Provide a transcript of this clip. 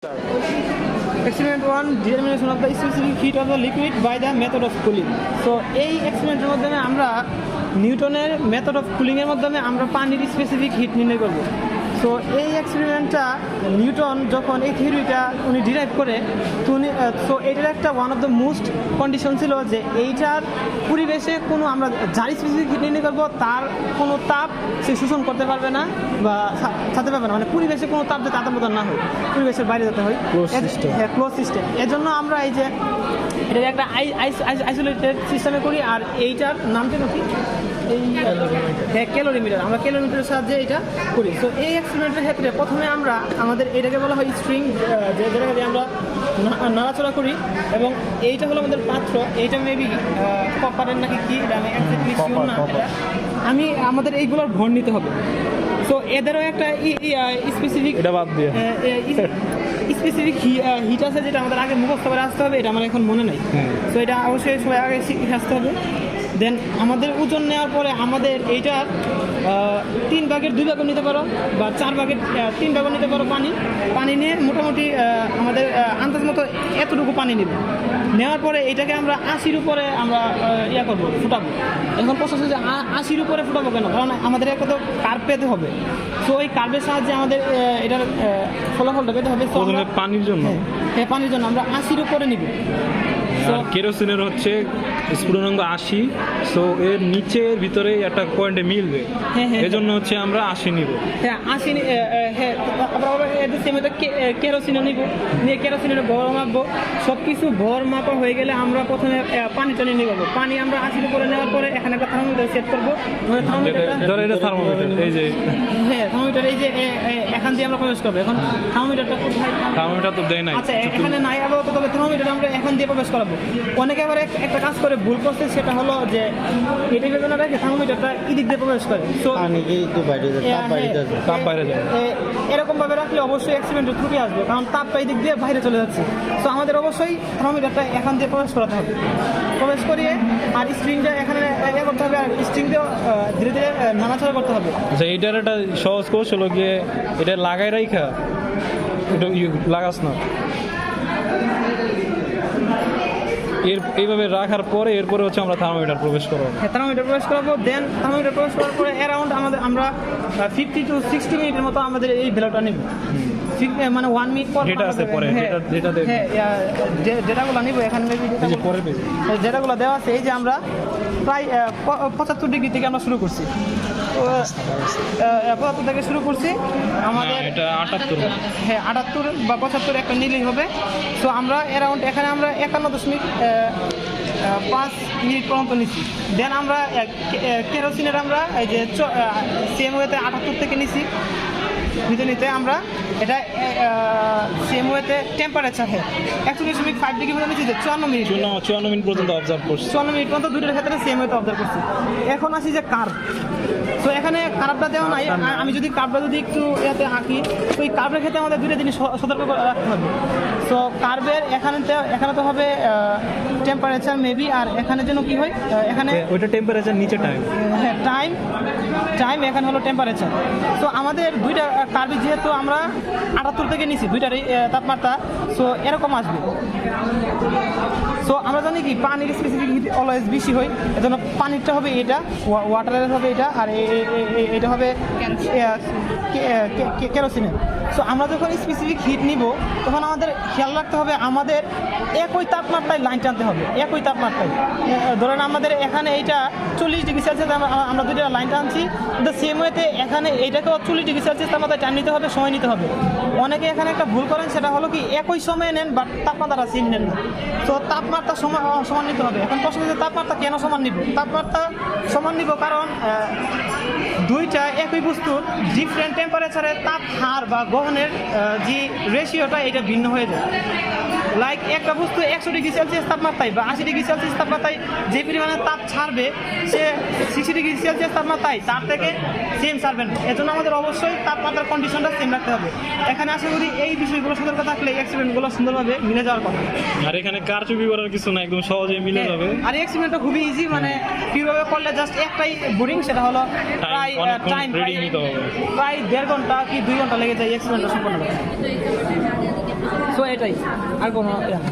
Experiment 1 determination of the specific heat of the liquid by the method of cooling. So এই এক্সপেরিমেন্টের মাধ্যমে আমরা নিউটনের method of cooling এর মাধ্যমে আমরা পানির স্পেসিফিক হিট নির্ণয় করব। সো এই এক্সপেরিমেন্টটা নিউটন যখন এই থিওরিটা উনি ডিরাইভ করে সো এটার একটা one of the most condition ছিল যে এইটার পরিবেশে কোনো আমরা যার স্পেসিফিক হিট নির্ণয় করবো তার কোনো তাপ সে শোষণ করতে পারবে না বা ছাড়তে পারবে না, মানে পরিবেশে কোনো তাপ যাতে আদান প্রদান না হয়, পরিবেশের বাইরে যেতে হয়, হ্যাঁ ক্লোজ সিস্টেম। এর জন্য আমরা এই যে এটা একটা আইসোলেটেড সিস্টেমে করি। আর এইটার নামটা কি এই হ্যাঁ ক্যালোরিমিটার, আমরা ক্যালোরিমিটারের সাহায্যে এটা করি। তো এই এক্সপেরিমেন্টের ক্ষেত্রে প্রথমে আমরা আমাদের এটাকে বলা হয় স্ট্রিং, যেটাকে আমরা নাড়াচড়া করি, এবং এইটা হলো আমাদের পাত্র। এইটা মেবি কপারের নাকি কি এটা আমি এক্স্যাক্টলি শিওর না, আমি আমাদের এইগুলোর ভর নিতে হবে। তো এদেরও একটা স্পেসিফিক এটা বাদ দিয়ে স্পেসিফিক হিট আছে যেটা আমাদের আগে মুখস্থ করে আসতে হবে, এটা আমার এখন মনে নেই। তো এটা অবশ্যই সবাই আগে শিখে আসতে হবে। দেন আমাদের ওজন নেওয়ার পরে আমাদের এইটার 3 ভাগের 2 ভাগও নিতে পারো বা 4 ভাগের 3 ভাগও নিতে পারো পানি নিয়ে মোটামুটি আমাদের আন্দাজ মতো এতটুকু পানি নেব। নেওয়ার পরে এইটাকে আমরা 80-র উপরে আমরা করবো, ফুটাবো। এখন প্রশ্ন হচ্ছে যে 80-র উপরে ফুটাবো কেন? কারণ আমাদের একটা তো কার্ভ পেতে হবে। তো ওই কার্ভের সাহায্যে আমাদের এটার ফলাফলটা পেতে হবে পানির জন্য। হ্যাঁ পানির জন্য আমরা 80-র উপরে নিব। কেরোসিনের হচ্ছে স্ফুটনাঙ্ক 80, সো এর নিচের ভিতরে একটা পয়েন্টে মিলবে, এজন্য হচ্ছে আমরা 80 নিব। হ্যাঁ 80, হ্যাঁ আমরা এদের সেম কেরোসিনও নিব, নিয়ে কেরোসিনের ভর মাপবো। সব কিছু ভর মাপা হয়ে গেলে আমরা প্রথমে পানিটা নিয়ে নেব। পানি আমরা 80-র উপরে নেওয়ার পরে এখানে একটা থার্মোমিটার সেট করবো। থার্মোমিটার এই যে হ্যাঁ থার্মোমিটার এই যে এখান দিয়ে আমরা প্রবেশ করবো। এখন থার্মোমিটারটা কোথায়? থার্মোমিটার তো দেয় নাই। আচ্ছা এখানে নাই আপাতত, তবে থার্মোমিটার আমরা এখান দিয়ে প্রবেশ করাবো। অনেকে আবার একটা কাজ করে ভুল করছে, সেটা হলো যে এটা ভেবে না রাখে থার্মোমিটারটা এদিক দিয়ে প্রবেশ করে, তো তাপ বাইরে যায়। এরকম ভাবে রাখলে অবশ্যই এক্সপেরিমেন্টের ত্রুটি আসবে, কারণ তাপটা এদিক দিয়ে বাইরে চলে যাচ্ছে। তো আমাদের অবশ্যই থার্মোমিটারটা এখান দিয়ে প্রবেশ করাতে হবে। প্রবেশ করিয়ে আর স্প্রিংটা এখানে করতে হবে, আর স্প্রিং দিয়ে ধীরে ধীরে নাড়াচাড়া করতে হবে। আচ্ছা এইটার একটা সহজ কৌশল গিয়ে এটা লাগাই রাখা, এটা লাগাস না, এইভাবে রাখার পরে এরপরে হচ্ছে আমরা থার্মোমিটার প্রবেশ করাবো। হ্যাঁ থার্মোমিটার প্রবেশ করাবো। দেন থার্মোমিটার প্রবেশ করার পরে অ্যারাউন্ড আমরা 50 to 60 মিনিটের মতো আমাদের এই ভ্যালুটা নেব। মানে 1 মিনিট পর যেটাগুলো নিব এখানে যেটাগুলো দেওয়া আছে, এই যে আমরা প্রায় 75 ডিগ্রি থেকে আমরা শুরু করছি, 75 থেকে শুরু করছি। আমাদের এটা 78, হ্যাঁ 78 বা 75 একটা নিলেই হবে। তো আমরা অ্যারাউন্ড এখানে আমরা 51.5 মিনিট পর্যন্ত নিচ্ছি। দেন আমরা কেরোসিনের আমরা এই যে সেম ওয়েতে 78 থেকে নিচ্ছি নিতে আমরা এটা সেম ওয়েতে টেম্পারেচার 41.5 ডিগ্রি পর্যন্ত নিচ্ছি, 54 মিনিট পর্যন্ত অবজার্ভ করছি। 54 মিনিট পর্যন্ত দুটোর ক্ষেত্রে সেম ওয়েতে অবজার্ভ করছি। এখন আসি যে কার্ভ। তো এখানে কার্ভটা দেওয়া নাই, আমি যদি কার্ভটা যদি একটু এতে আঁকি, তো এই কার্ভের ক্ষেত্রে আমাদের দুটো জিনিস সতর্ক করে রাখতে হবে। তো কার্ভের এখানে তো হবে টেম্পারেচার মেবি, আর এখানে যেন কি হয় এখানে ওইটা টেম্পারেচার নিচে টাইম, হ্যাঁ টাইম এখানে হলো টেম্পারেচার। তো আমাদের দুইটা কার্ভে যেহেতু আমরা 78 থেকে নিচ্ছি দুইটারই তাপমাত্রা, সো এরকম আসবে। সো আমরা জানি কি পানির স্পেসিফিক হিট অলওয়েজ বেশি হয়, এজন্য পানিরটা হবে এটা, ওয়াটারের হবে এটা, আর এটা হবে কেরোসিনের। সো আমরা যখন স্পেসিফিক হিট নিব তখন আমাদের খেয়াল রাখতে হবে আমাদের একই তাপমাত্রায় লাইন টানতে হবে, একই তাপমাত্রায়। ধরেন আমাদের এখানে এইটা 40 ডিগ্রি সেলসিয়াস আমরা দুইটা লাইন টানছি, কিন্তু সেম ওয়েতে এখানে এইটাকেও 40 ডিগ্রি সেলসিয়াস তাপমাত্রায় টান নিতে হবে, সময় নিতে হবে। অনেকে এখানে একটা ভুল করেন, সেটা হলো কি একই সময় নেন বাট তাপমাত্রা সেম নেন না। তো তাপমাত্রা সমান নিতে হবে। এখন প্রশ্ন হচ্ছে তাপমাত্রা কেন সমান নিব? তাপমাত্রা সমান নিব কারণ দুইটা একই বস্তুর ডিফারেন্ট টেম্পারেচারের তাপ হার বা গ্রহণের যে রেশিওটা এটা ভিন্ন হয়ে যায়। লাইক একটা বস্তু 100 ডিগ্রি সেলসিয়াস তাপমাত্রায় বা 80 ডিগ্রি সেলসিয়াস তাপমাত্রায় যে পরিমাণে তাপ ছাড়বে, সে 60 ডিগ্রি সেলসিয়াস তাপমাত্রায় তার থেকে সেম ছাড়বে না। এজন্য আমাদের অবশ্যই তাপমাত্রার কন্ডিশনটা সেম রাখতে হবে। এখানে আশা করি এই বিষয়গুলো সতর্ক থাকলে এক্সপেরিমেন্টগুলো সুন্দরভাবে মিলে যাওয়ার কথা। আর এখানে কারচুপি করার কিছু না, একদম সহজে মিলে যাবে। আর এক্সপেরিমেন্টটা খুবই ইজি, মানে কিভাবে করলে জাস্ট একটাই বোরিং, সেটা হলো প্রায় 1.5 ঘন্টা কি 2 ঘন্টা লেগে যায় এক্সপেরিমেন্টটা সম্পন্ন করতে। এটাই, আর কোনো ইয়া না।